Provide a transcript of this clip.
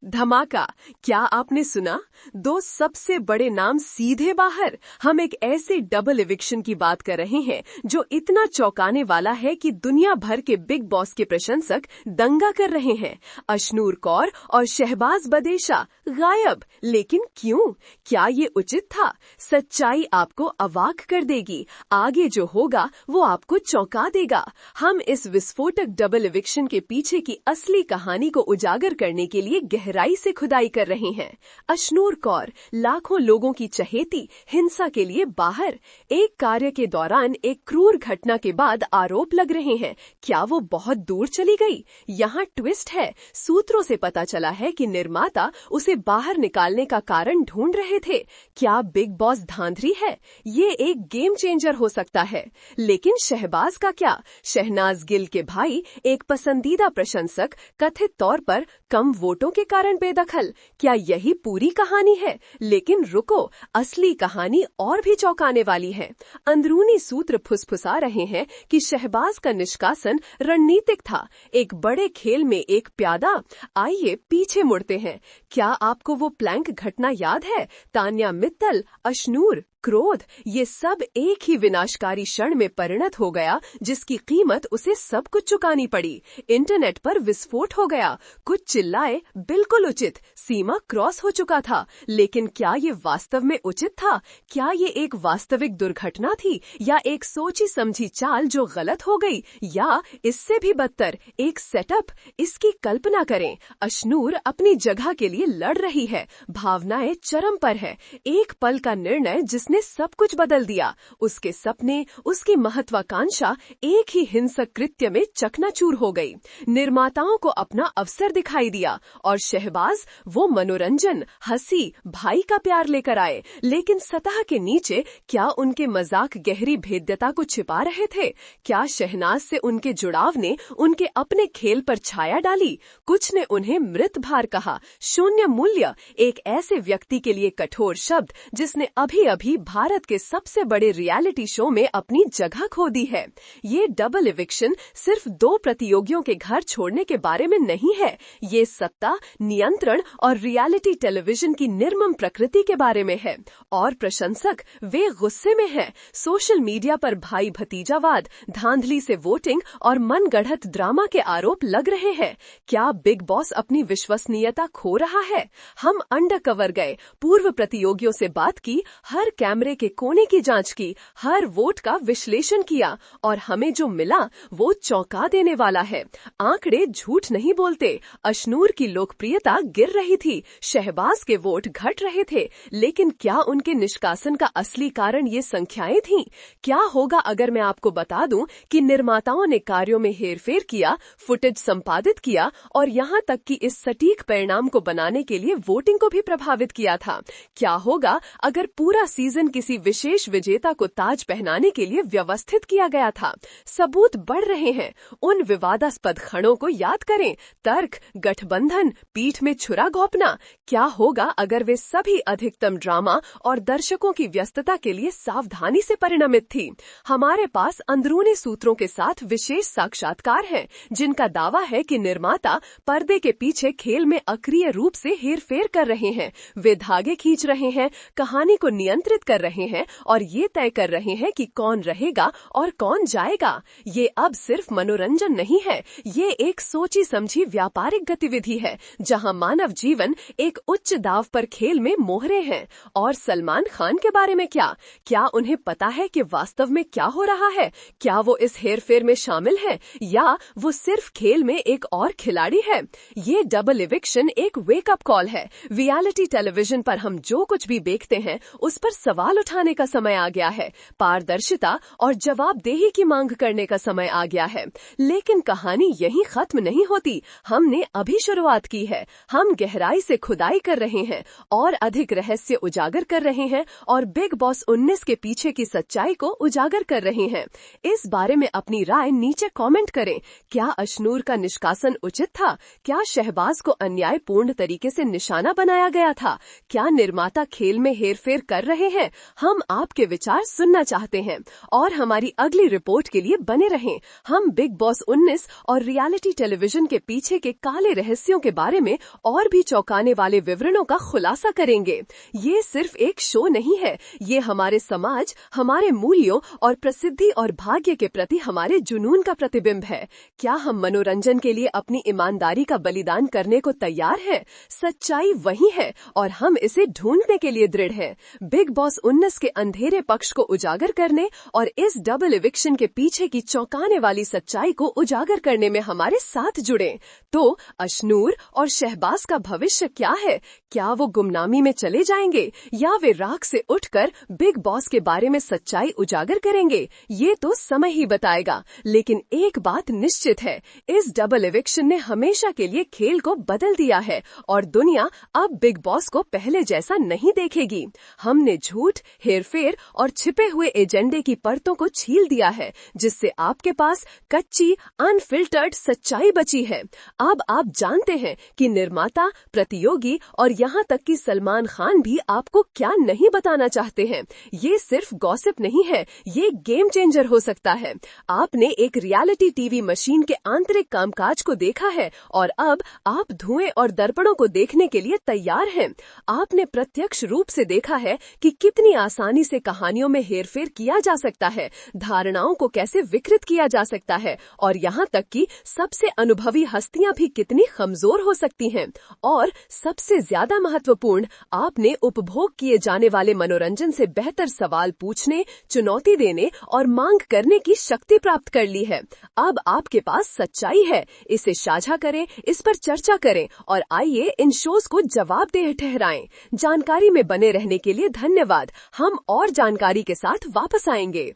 धमाका। क्या आपने सुना? दो सबसे बड़े नाम सीधे बाहर। हम एक ऐसे डबल इविक्शन की बात कर रहे हैं जो इतना चौंकाने वाला है कि दुनिया भर के बिग बॉस के प्रशंसक दंगा कर रहे हैं। अशनूर कौर और शहबाज बदेशा गायब। लेकिन क्यों? क्या ये उचित था? सच्चाई आपको अवाक कर देगी। आगे जो होगा वो आपको चौंका देगा। हम इस विस्फोटक डबल इविक्शन के पीछे की असली कहानी को उजागर करने के लिए गहराई से खुदाई कर रहे हैं। अशनूर कौर लाखों लोगों की चहेती हिंसा के लिए बाहर। एक कार्य के दौरान एक क्रूर घटना के बाद आरोप लग रहे हैं। क्या वो बहुत दूर चली गई? यहाँ ट्विस्ट है। सूत्रों से पता चला है कि निर्माता उसे बाहर निकालने का कारण ढूंढ रहे थे। क्या बिग बॉस धांधली है? ये एक गेम चेंजर हो सकता है। लेकिन शहबाज का क्या? शहनाज गिल के भाई, एक पसंदीदा प्रशंसक, कथित तौर पर कम वोटों के कारण बेदखल। क्या यही पूरी कहानी है? लेकिन रुको, असली कहानी और भी चौंकाने वाली है। अंदरूनी सूत्र फुसफुसा रहे हैं कि शहबाज का निष्कासन रणनीतिक था, एक बड़े खेल में एक प्यादा। आइए पीछे मुड़ते हैं। क्या आपको वो प्लैंक घटना याद है? तान्या मित्तल, अशनूर, क्रोध, ये सब एक ही विनाशकारी क्षण में परिणत हो गया जिसकी कीमत उसे सब कुछ चुकानी पड़ी। इंटरनेट पर विस्फोट हो गया। कुछ चिल्लाए, बिल्कुल उचित, सीमा क्रॉस हो चुका था। लेकिन क्या ये वास्तव में उचित था? क्या ये एक वास्तविक दुर्घटना थी या एक सोची समझी चाल जो गलत हो गई, या इससे भी बदतर एक सेटअप? इसकी कल्पना करें। अशनूर अपनी जगह के लिए लड़ रही है, भावनाएं चरम पर है। एक पल का निर्णय जिसने सब कुछ बदल दिया। उसके सपने, उसकी महत्वाकांक्षा एक ही हिंसक कृत्य में चकनाचूर हो गई। निर्माताओं को अपना अवसर दिखाई दिया और शहबाज वो मनोरंजन, हंसी, भाई का प्यार लेकर आए। लेकिन सतह के नीचे क्या उनके मजाक गहरी भेद्यता को छिपा रहे थे? क्या शहनाज से उनके जुड़ाव ने उनके अपने खेल पर छाया डाली? कुछ ने उन्हें मृत भार कहा, शून्य मूल्य, एक ऐसे व्यक्ति के लिए कठोर शब्द जिसने अभी अभी भारत के सबसे बड़े रियलिटी शो में अपनी जगह खो दी है। ये डबल इविक्शन सिर्फ दो प्रतियोगियों के घर छोड़ने के बारे में नहीं है। ये सत्ता, नियंत्रण और रियलिटी टेलीविजन की निर्मम प्रकृति के बारे में है। और प्रशंसक वे गुस्से में हैं। सोशल मीडिया पर भाई भतीजावाद, धांधली से वोटिंग और मनगढ़ंत ड्रामा के आरोप लग रहे हैं। क्या बिग बॉस अपनी विश्वसनीयता खो रहा है? हम अंडरकवर गए, पूर्व प्रतियोगियों से बात की, हर कैमरे के कोने की जांच की, हर वोट का विश्लेषण किया और हमें जो मिला वो चौंका देने वाला है। आंकड़े झूठ नहीं बोलते। अशनूर की लोकप्रियता गिर रही थी, शहबाज के वोट घट रहे थे। लेकिन क्या उनके निष्कासन का असली कारण ये संख्याएं थीं? क्या होगा अगर मैं आपको बता दूं कि निर्माताओं ने कार्यों में हेरफेर किया, फुटेज संपादित किया और यहाँ तक कि इस सटीक परिणाम को बनाने के लिए वोटिंग को भी प्रभावित किया था? क्या होगा अगर पूरा सीजन किसी विशेष विजेता को ताज पहनाने के लिए व्यवस्थित किया गया था? सबूत बढ़ रहे हैं। उन विवादास्पद क्षणों को याद करें, तर्क, गठबंधन, पीठ में छुरा घोंपना। क्या होगा अगर वे सभी अधिकतम ड्रामा और दर्शकों की व्यस्तता के लिए सावधानी से परिणमित थी? हमारे पास अंदरूनी सूत्रों के साथ विशेष साक्षात्कार हैं, जिनका दावा है कि निर्माता पर्दे के पीछे खेल में अक्रिय रूप से हेरफेर कर रहे हैं। वे धागे खींच रहे हैं, कहानी को नियंत्रित कर रहे हैं और ये तय कर रहे हैं कि कौन रहेगा और कौन जाएगा। ये अब सिर्फ मनोरंजन नहीं है, ये एक सोची समझी व्यापारिक गतिविधि है, जहां मानव जीवन एक उच्च दाव पर खेल में मोहरे हैं। और सलमान खान के बारे में क्या? क्या उन्हें पता है कि वास्तव में क्या हो रहा है? क्या वो इस हेरफेर में शामिल है या वो सिर्फ खेल में एक और खिलाड़ी है? ये डबल इविक्शन एक वेकअप कॉल है। रियलिटी टेलीविजन पर हम जो कुछ भी देखते हैं उस पर सवाल उठाने का समय आ गया है। पारदर्शिता और जवाबदेही की मांग करने का समय आ गया है। लेकिन कहानी यहीं खत्म नहीं होती। हमने अभी शुरुआत की है। हम गहराई से खुदाई कर रहे हैं और अधिक रहस्य उजागर कर रहे हैं और बिग बॉस 19 के पीछे की सच्चाई को उजागर कर रहे हैं। इस बारे में अपनी राय नीचे कमेंट करें। क्या अशनूर का निष्कासन उचित था? क्या शहबाज को अन्यायपूर्ण तरीके से निशाना बनाया गया था? क्या निर्माता खेल में हेरफेर कर रहे हैं? हैं। हम आपके विचार सुनना चाहते हैं और हमारी अगली रिपोर्ट के लिए बने रहें। हम बिग बॉस 19 और रियलिटी टेलीविजन के पीछे के काले रहस्यों के बारे में और भी चौंकाने वाले विवरणों का खुलासा करेंगे। ये सिर्फ एक शो नहीं है, ये हमारे समाज, हमारे मूल्यों और प्रसिद्धि और भाग्य के प्रति हमारे जुनून का प्रतिबिंब है। क्या हम मनोरंजन के लिए अपनी ईमानदारी का बलिदान करने को तैयार हैं? सच्चाई वही है और हम इसे ढूंढने के लिए दृढ़ हैं। बिग बॉस 19 के अंधेरे पक्ष को उजागर करने और इस डबल इविक्शन के पीछे की चौंकाने वाली सच्चाई को उजागर करने में हमारे साथ जुड़ें। तो अशनूर और शहबाज का भविष्य क्या है? क्या वो गुमनामी में चले जाएंगे या वे राख से उठकर बिग बॉस के बारे में सच्चाई उजागर करेंगे? ये तो समय ही बताएगा। लेकिन एक बात निश्चित है, इस डबल इविक्शन ने हमेशा के लिए खेल को बदल दिया है और दुनिया अब बिग बॉस को पहले जैसा नहीं देखेगी। हमने झूठ, हेरफेर और छिपे हुए एजेंडे की परतों को छील दिया है, जिससे आपके पास कच्ची, अनफिल्टर्ड सच्चाई बची है। अब आप जानते हैं कि निर्माता, प्रतियोगी और यहाँ तक कि सलमान खान भी आपको क्या नहीं बताना चाहते हैं। ये सिर्फ गॉसिप नहीं है, ये गेम चेंजर हो सकता है। आपने एक रियलिटी टीवी मशीन के आंतरिक कामकाज को देखा है और अब आप धुएं और दर्पणों को देखने के लिए तैयार हैं। आपने प्रत्यक्ष रूप से देखा है कि कितनी आसानी से कहानियों में हेरफेर किया जा सकता है, धारणाओं को कैसे विकृत किया जा सकता है और यहाँ तक कि सबसे अनुभवी हस्तियां भी कितनी कमजोर हो सकती हैं। और सबसे ज्यादा महत्वपूर्ण, आपने उपभोग किए जाने वाले मनोरंजन से बेहतर सवाल पूछने, चुनौती देने और मांग करने की शक्ति प्राप्त कर ली है। अब आपके पास सच्चाई है, इसे साझा करें, इस पर चर्चा करें और आइए इन शोज को जवाबदेह ठहराएं। जानकारी में बने रहने के लिए धन्यवाद। हम और जानकारी के साथ वापस आएंगे।